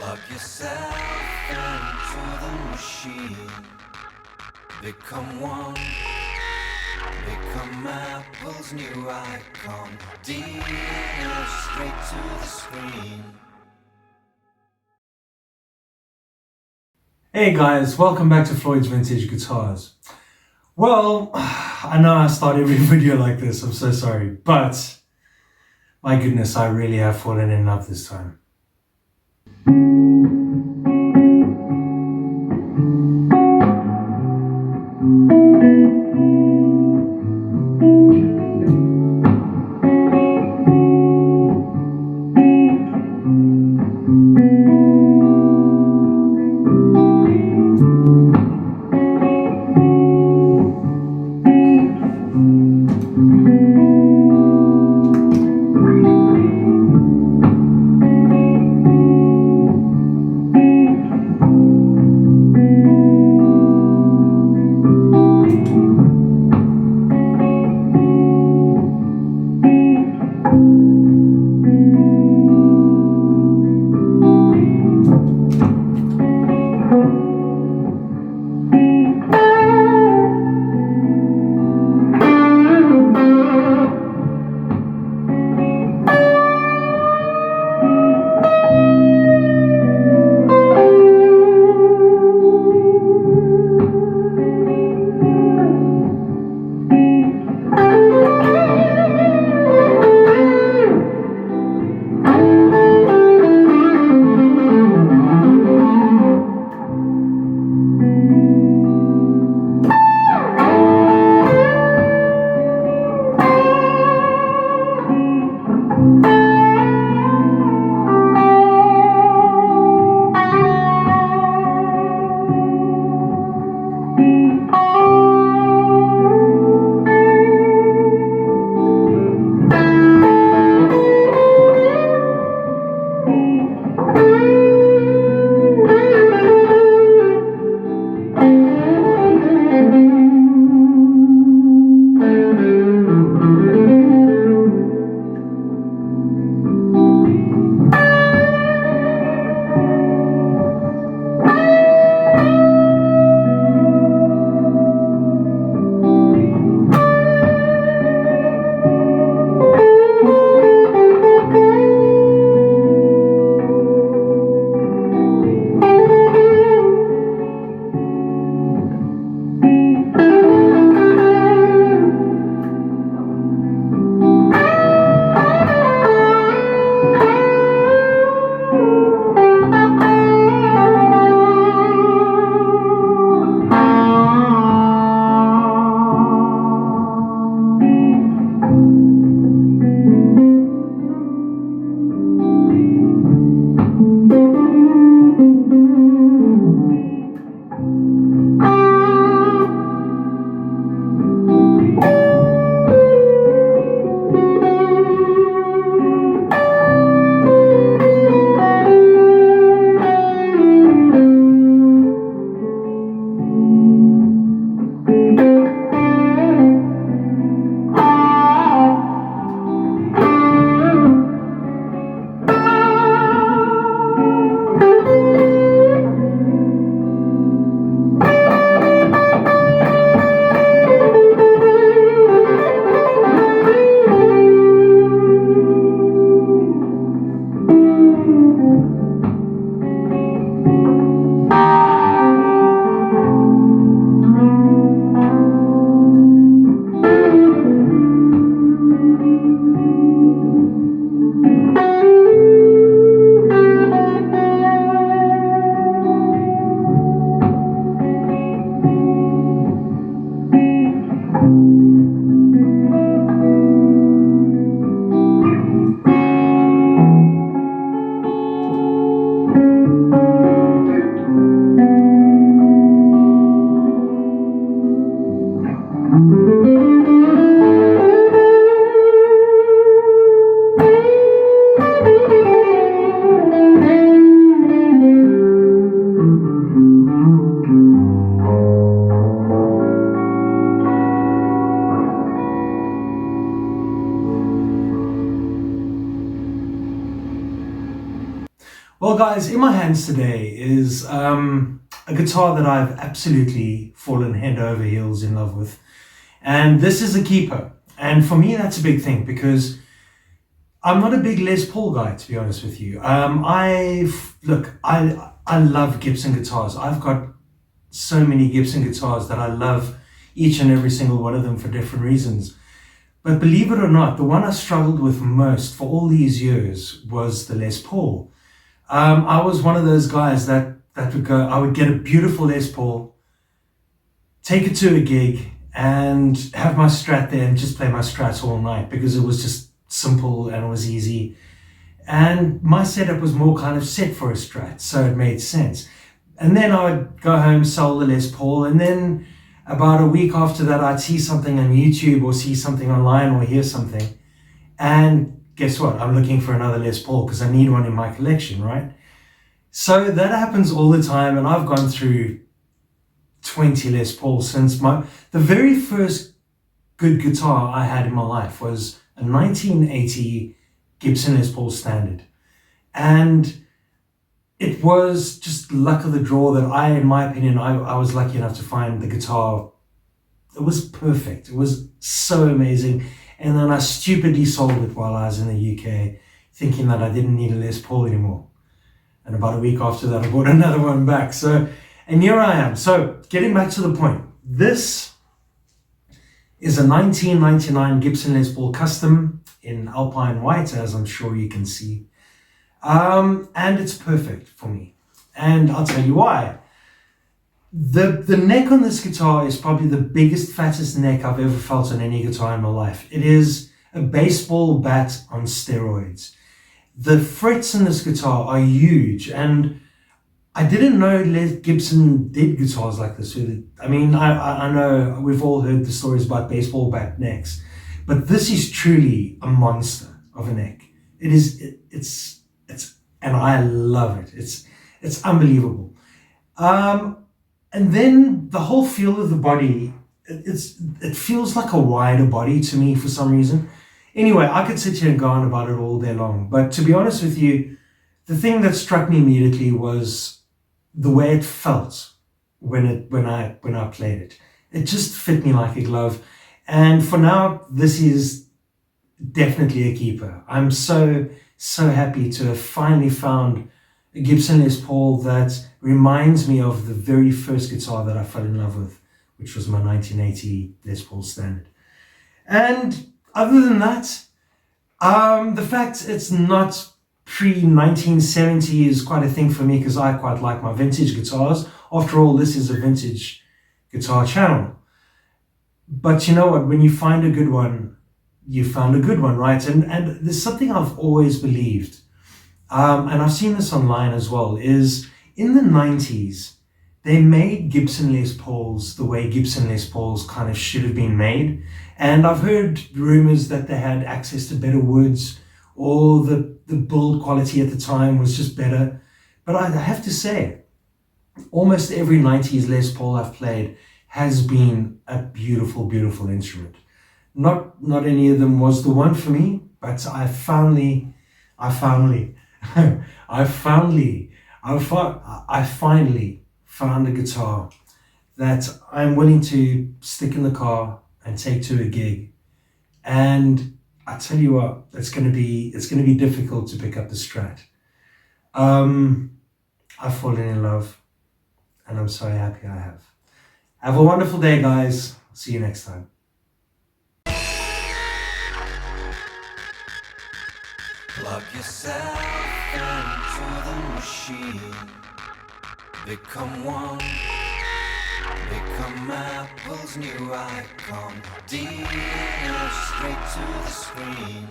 Plug yourself into the machine. Become one. Become Apple's new icon. DNA straight to the screen. Hey guys, welcome back to Floyd's Vintage Guitars. Well, I know I start every video like this, I'm so sorry, but my goodness, I really have fallen in love this time. Well, guys, in my hands today is a guitar that I've absolutely fallen head over heels in love with. And this is a keeper. And for me, that's a big thing because I'm not a big Les Paul guy, to be honest with you. I love Gibson guitars. I've got so many Gibson guitars that I love each and every single one of them for different reasons. But believe it or not, the one I struggled with most for all these years was the Les Paul. I was one of those guys that would go, I would get a beautiful Les Paul, take it to a gig, and have my Strat there and just play my Strats all night because it was just simple and it was easy. And my setup was more kind of set for a Strat, so it made sense. And then I would go home, sell the Les Paul, and then about a week after that, I'd see something on YouTube or see something online or hear something. And guess what? I'm looking for another Les Paul because I need one in my collection, right? So that happens all the time, and I've gone through 20 Les Pauls since the very first good guitar I had in my life was a 1980 Gibson Les Paul Standard. And it was just luck of the draw that in my opinion, I was lucky enough to find the guitar. It was perfect. It was so amazing. And then I stupidly sold it while I was in the UK, thinking that I didn't need a Les Paul anymore. And about a week after that, I bought another one back. And here I am. So getting back to the point, this is a 1999 Gibson Les Paul Custom in Alpine White, as I'm sure you can see. And it's perfect for me. And I'll tell you why. The neck on this guitar is probably the biggest, fattest neck I've ever felt on any guitar in my life. It is a baseball bat on steroids. The frets in this guitar are huge, and I didn't know Gibson did guitars like this. I mean, I know we've all heard the stories about baseball bat necks, but this is truly a monster of a neck. It's and I love it. It's unbelievable. And then the whole feel of the body, it feels like a wider body to me for some reason. Anyway, I could sit here and go on about it all day long, but to be honest with you, the thing that struck me immediately was the way it felt when I played it. It just fit me like a glove. And for now, this is definitely a keeper. I'm so happy to have finally found a Gibson Les Paul that reminds me of the very first guitar that I fell in love with, which was my 1980 Les Paul Standard. And other than that, the fact it's not pre-1970 is quite a thing for me because I quite like my vintage guitars. After all, this is a vintage guitar channel. But you know what? When you find a good one, you found a good one, right? And there's something I've always believed, and I've seen this online as well, is in the 90s, they made Gibson Les Pauls the way Gibson Les Pauls kind of should have been made. And I've heard rumors that they had access to better woods, or the build quality at the time was just better. But I have to say, almost every 90s Les Paul I've played has been a beautiful, beautiful instrument. Not any of them was the one for me, but I finally found a guitar that I'm willing to stick in the car and take to a gig. And I tell you what, it's going to be difficult to pick up the Strat. I've fallen in love, and I'm so happy I have. Have a wonderful day, guys. See you next time. Plug yourself into the machine. Become one. Become Apple's new icon. Ditto straight to the screen.